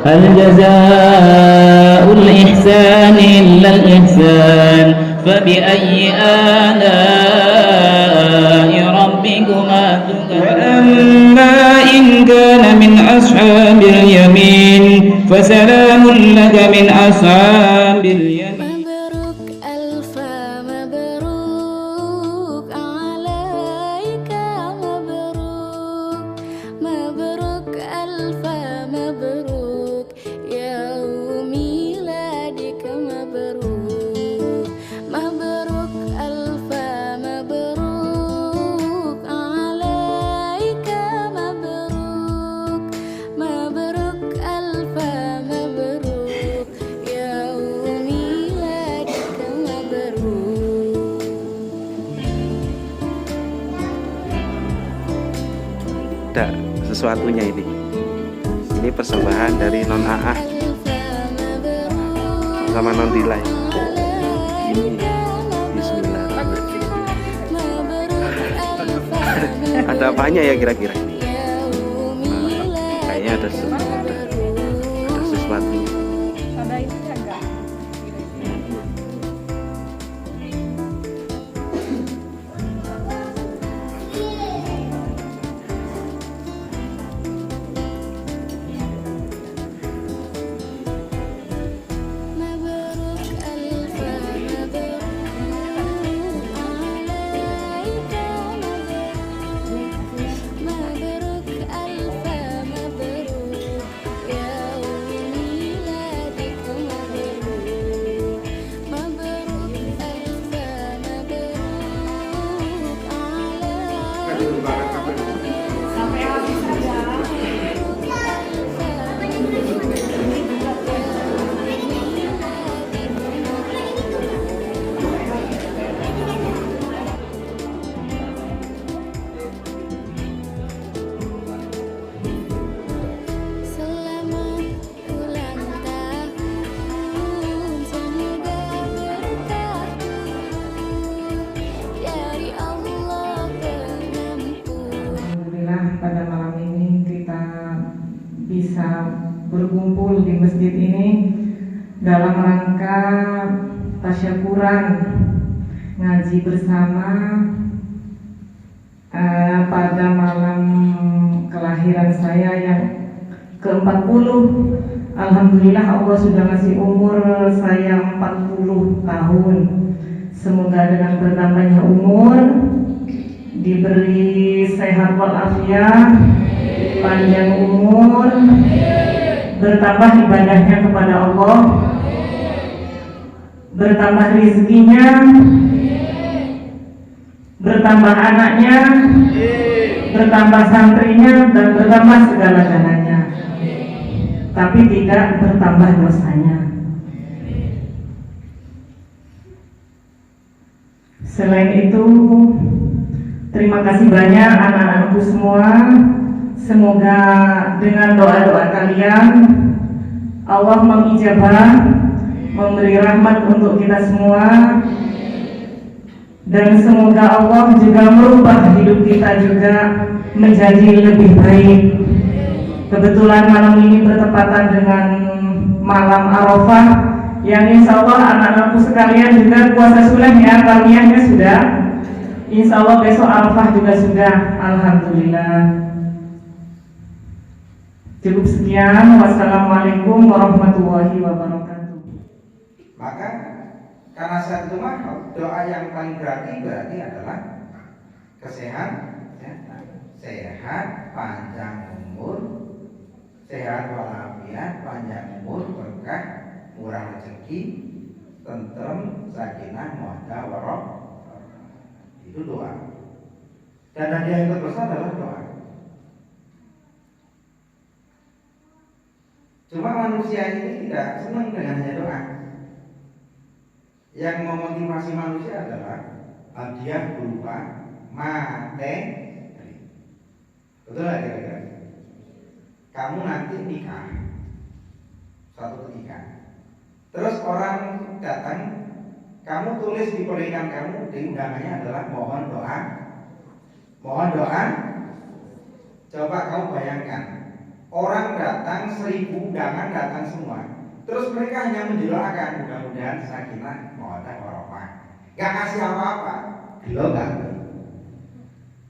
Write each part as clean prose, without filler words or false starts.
هل جزاء الإحسان إلا الإحسان فبأي آلاء ربكما تكذبان وأما إن كان من أصحاب اليمين فسلام لك من أصحاب اليمين. Ada sesuatunya ini persembahan dari non AA sama non Dila. Ini Bismillahirrahmanirrahim. Ada apanya ya kira-kira? Kayaknya ada sesuatunya. Ada ini enggak? Pada malam ini kita bisa berkumpul di masjid ini dalam rangka tasyakuran ngaji bersama pada malam kelahiran saya yang ke-40. Alhamdulillah Allah sudah ngasih umur saya 40 tahun. Semoga dengan bertambahnya umur diberi sehat walafiat, panjang umur, bertambah ibadahnya kepada Allah, bertambah rezekinya, bertambah anaknya, bertambah santrinya, dan bertambah segala-galanya, tapi tidak bertambah dosanya. Selain itu, terima kasih banyak anak-anakku semua. Semoga dengan doa-doa kalian Allah mengijabah, memberi rahmat untuk kita semua, dan semoga Allah juga merubah hidup kita juga menjadi lebih baik. Kebetulan malam ini bertepatan dengan malam Arafah, yang insya Allah anak-anakku sekalian juga puasa sunnah ya, tarbiyahnya sudah. Insya Allah besok Arafah juga sudah. Alhamdulillah. Cukup sekian. Wassalamualaikum warahmatullahi wabarakatuh. Maka karena saat itu mah doa yang paling berarti adalah kesehatan, ya. Sehat, panjang umur, sehat walafiat, panjang umur, berkah, murah rezeki, tentrem, sakinah, mawaddah, warahmah. Itu doa. Dan hadiah yang terbesar adalah doa. Cuma manusia ini tidak senang dengan hanya doa. Yang memotivasi manusia adalah hadiah berupa materi. Betul nggak kira-kira? Kamu nanti nikah suatu ketika, terus orang datang, kamu tulis di pernikahan kamu, di undangannya adalah mohon doa. Mohon doa. Coba kamu bayangkan, Orang datang 1000 undangan datang semua. Terus mereka hanya mendoakan mudah-mudahan sakinah mawaddah warahmah. Gak kasih apa-apa. Gila gak?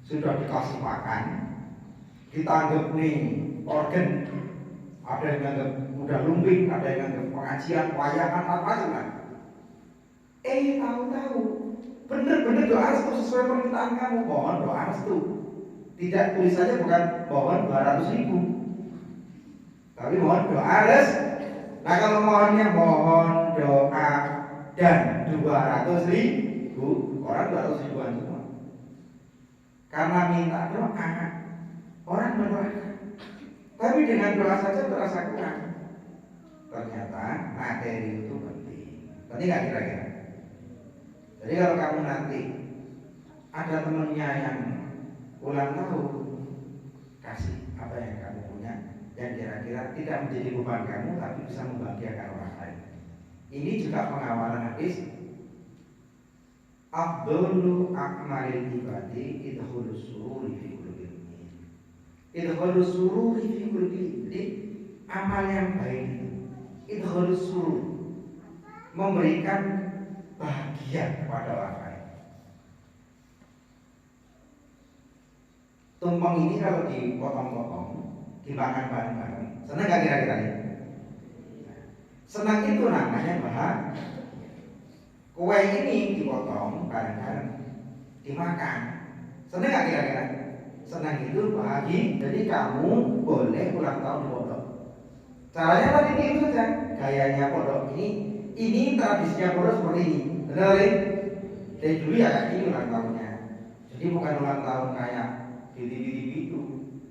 Sudah dikasih makan, ditanggap nih organ, ada yang nganggap udah lumbing, ada yang nganggap pengajian, wayangan, apa-apa kan? Tahu-tahu bener-bener doa restu sesuai permintaan kamu. Mohon doa restu. Tidak tulisannya bukan mohon 200.000, tapi mohon doa restu. Nah kalau mohonnya mohon doa dan 200.000, orang 200.000-an semua. Karena minta doa, orang mendoakan. Tapi dengan doa saja terasa kurang. Ternyata materi itu penting. Penting nggak kira-kira? Jadi kalau kamu nanti ada temennya yang ulang tahun, kasih apa yang kamu punya yang kira-kira tidak menjadi beban kamu tapi bisa membahagiakan orang lain. Ini juga pengawalan hadis. Afdhalu a'malil ibadi idkhulus sururi fi qulubil mu'min. Idkhulus sururi fi qulubil. Jadi amal yang baik itu idkhulus surur, memberikan bahagia kepada orang lain. Tumpeng ini kalau dipotong-potong, dimakan bareng-bareng, senang gak kira-kira ya? Senang itu namanya bahagia. Kue ini dipotong bareng-bareng, dimakan, senang gak kira-kira? Senang itu bahagia. Jadi kamu boleh ulang tahun di pondok. Caranya tadi itu saja, gayanya pondok ini tradisinya pondok seperti ini, benar ya? Dari dulu ya kayak gini ulang tahunnya. Jadi bukan ulang tahun kayak di TV itu,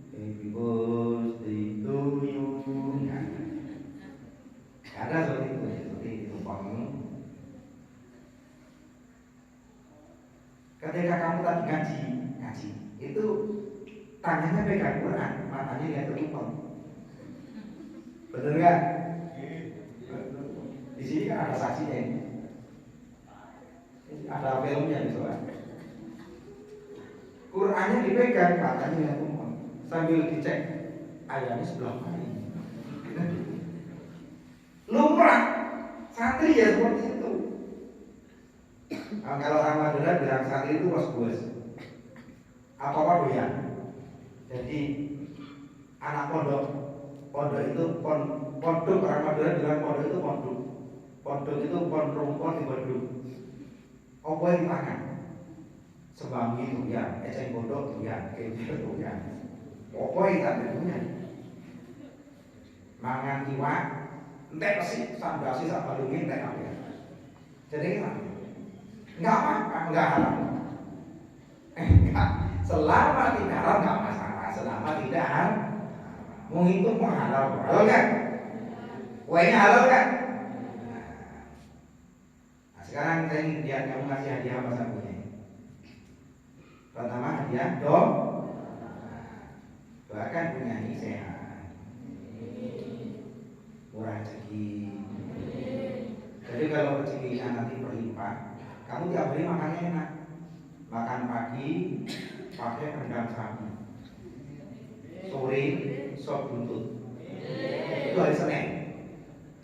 happy birthday to you. Ada seperti itu, seperti itu Bang. Ketika kamu tadi ngaji, itu tangannya pegang Quran, matanya lihat ke tumpeng. Betul nggak? Di sini kan ada saksinya ini. Ada filmnya misalnya. Qurannya dipegang, matanya lihat tumpeng. Sambil dicek ayatnya sebelah mana. Lumrah santri ya seperti itu. Nah, kalau orang Madura bilang santri itu bos-bos. Apa doyan. Jadi anak pondok itu pondok, orang Madura bilang pondok itu pondok. Pondok itu rumpon di beduk. Apa yang dimakan? Sembangi itu ya, eceng pondok itu ya, keju itu ya. Apa yang tak bedunya? Mangan iwak, entek pasti sandasi sak balunge entek apa ya. Jadi kan enggak apa-apa, enggak haram. Enggak, selama tidak haram enggak masalah, selama tidak haram. Mau itu mau halal kan? Kuenya halal kan? Nah, sekarang saya ingin lihat kamu ngasih hadiah apa sabunya. Pertama hadiah doakan punya ini sehat, murah rezeki. Jadi kalau rezekinya nanti berlimpah, kamu tiap hari makannya enak. Makan pagi pakai rendang sapi, sore sop buntut. Itu hari Senin.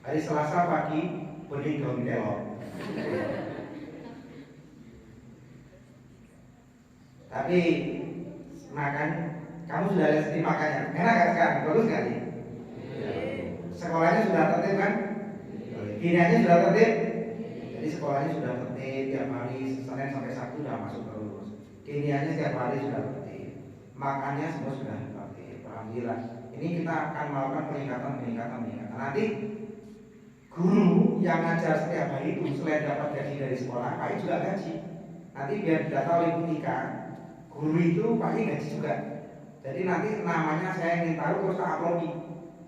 Hari Selasa pagi bening daun kelor. Tapi makan, kamu sudah lihat sendiri makannya, enak kan sekarang? Bagus gak nih? Sekolahnya sudah tertib kan? Kiniannya sudah tertib. Jadi sekolahnya sudah tertib, tiap hari Senin sampai Sabtu sudah masuk terus. Kiniannya setiap hari sudah tertib. Makannya semua sudah tertib. Alhamdulillah. Ini kita akan melakukan peningkatan. Nanti guru yang ngajar setiap hari itu selain dapat gaji dari sekolah, Pak juga gaji. Nanti biar didata oleh Butika, guru itu Pak gaji juga. Jadi nanti namanya saya ingin tahu terus tak upload.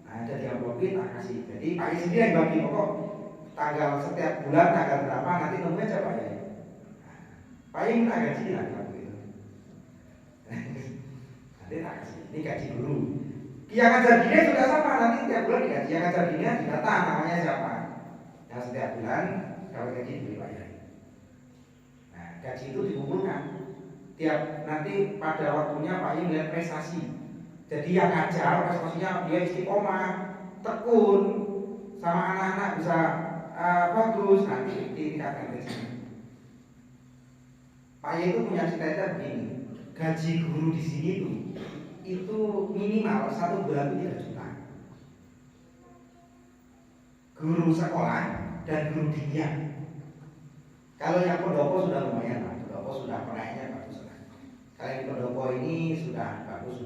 Nah, jadi upload tak kasih. Jadi Pak sendiri yang bagi pokok tanggal setiap bulan tanggal berapa nanti nemunya siapa ya. Pak minta gaji lah kalau gitu. Nanti tak kasih. Ini gaji guru. Yang ngajar dia juga sama, nanti setiap bulan digaji. Yang ngajar dia didata namanya siapa. Yang setiap bulan kalau gaji dibayar. Nah, gaji itu dikumpulkan. Tiap nanti pada waktunya Pak melihat prestasi. Jadi yang ngajar prestasinya dia istiqomah, tekun, sama anak-anak bisa bagus, nanti ditingkatkan gajinya. Pak Ye itu punya cita-cita begini, gaji guru di sini itu minimal 1 bulan itu 3 juta. Guru sekolah dan guru dinia. Kalau yang pendopo sudah lumayan lah, pendopo sudah proyeknya bagus lah. Kalau yang pendopo ini sudah bagus,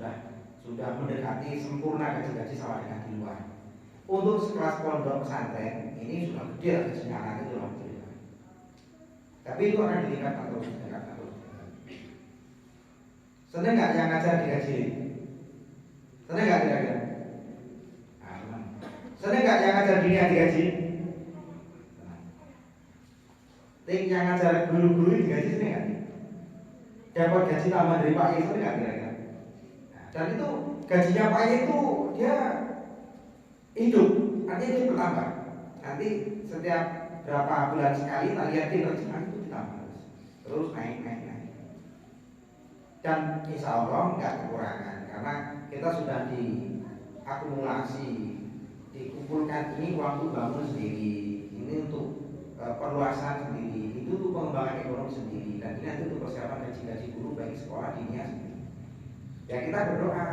sudah mendekati sempurna gaji-gaji sama dengan di luar. Untuk sekelas pondok pesantren ini sudah gede lah gajinya, anak itu lah. Tapi itu akan ditingkatkan terus. Seneng nggak yang ngajar digaji? Seneng nggak kira-kira? Seneng nggak yang ngajar dunia digaji? Yang ngajar guru-guru digaji seneng nggak? Dapat gaji tambahan dari Pak Ye seneng nggak kira-kira? Dan itu gajinya Pak Ye itu dia hidup, artinya itu bertambah. Nanti setiap berapa bulan sekali kita lihat kinerjanya itu ditambah terus naik. Dan insya Allah nggak kekurangan karena kita sudah diakumulasi, dikumpulkan ini uang untuk bangun sendiri, ini untuk perluasan sendiri, itu untuk pengembangan ekonomi sendiri, dan ini nanti untuk persiapan gaji-gaji guru baik sekolah dinia sendiri. Ya kita berdoa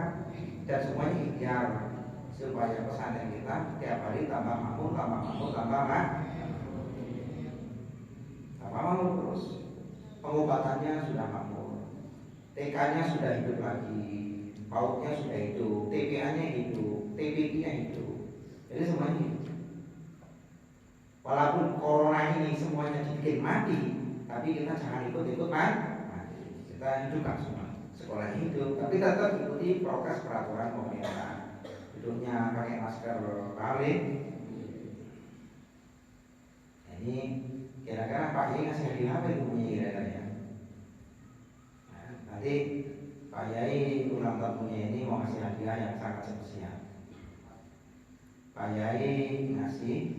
dan semuanya ikhtiar supaya pesantren kita tiap hari tambah makmur terus. Pengobatannya sudah makmur. TK-nya sudah hidup lagi, PAUD-nya sudah hidup, TPA-nya hidup, TPP-nya hidup. Jadi semuanya hidup. Walaupun corona ini semuanya dibikin mati, tapi kita jangan ikut mati. Kita hidupkan semua. Sekolah hidup, tapi tetap ikuti prokes peraturan pemerintah. Hidupnya pakai masker balik. Ini kira-kira Pak Ye ngasih hadiah apa itu punya kira-kira? Nanti Pak Yai ulang tahunnya ini mau ngasih hadiah yang sangat spesial. Pak Yai ngasih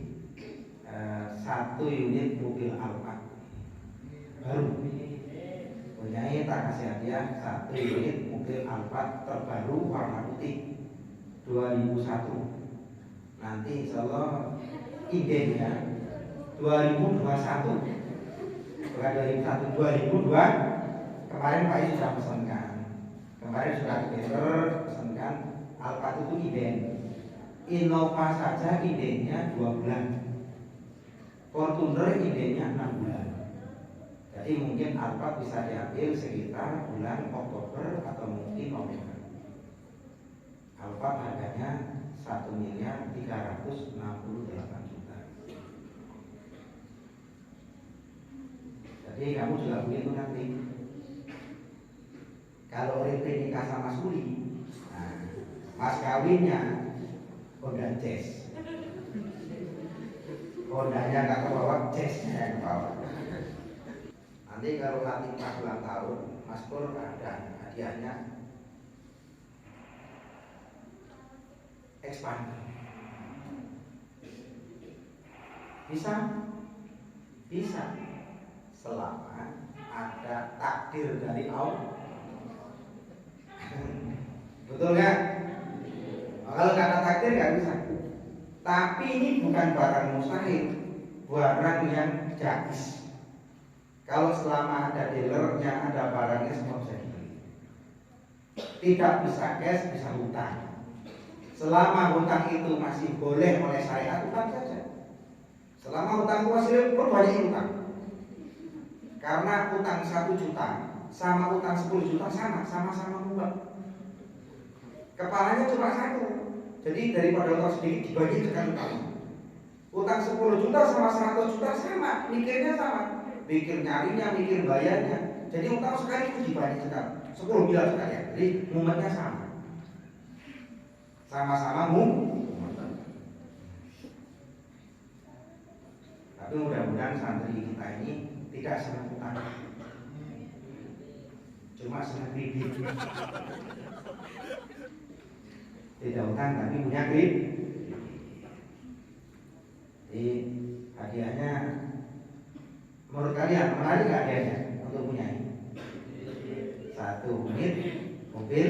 1 unit mobil Alphard baru. Pak Yai tak kasih hadiah 1 unit mobil Alphard terbaru warna putih 2001. Nanti insya Allah idenya 2021 bukan 2002. Kemarin Pak Yai sudah pesankan, kemarin sudah pesankan Alphard itu inden. Innova saja idennya 2 bulan, Fortuner idennya 6 bulan. Jadi mungkin Alphard bisa diambil sekitar bulan Oktober atau mungkin November. Alphard harganya 1.368 juta. Jadi kamu juga begitu nanti. Kalau Rete nikah sama Suli, nah, mas kawinnya Honda Jazz. Hondanya nggak ke bawah, Jazznya yang ke bawah. Nanti kalau nanti 4 ulang tahun, Mas Pur ada hadiahnya expander. Bisa selama ada takdir dari Allah. Betul kan? Kalau nggak ada takdir nggak bisa. Tapi ini bukan barang mustahil, barang yang jais. Kalau selama ada dealernya, ada barangnya, semua bisa dibeli. Tidak bisa cash, bisa hutang. Selama hutang itu masih boleh oleh syariat, hutang saja. Selama hutang itu masih perbanyak hutang. Karena hutang 1 juta sama hutang 10 juta sama-sama murah. Kepalanya cuma 1. Jadi daripada hutang sedikit dibagi dengan utang. Utang 10 juta sama 100 juta sama, mikirnya sama. Mikir nyarinya, mikir bayarnya. Jadi utang sekali itu dibagi sekali, 10 miliar sekali ya. Jadi mumetnya sama. Sama-sama Tapi mudah-mudahan santri kita ini tidak senang utang. Cuma senang kredit. Tidak utang tapi punya kredit. Jadi hadiahnya menurut kalian menarik nggak hadiahnya untuk punya ini? 1 unit mobil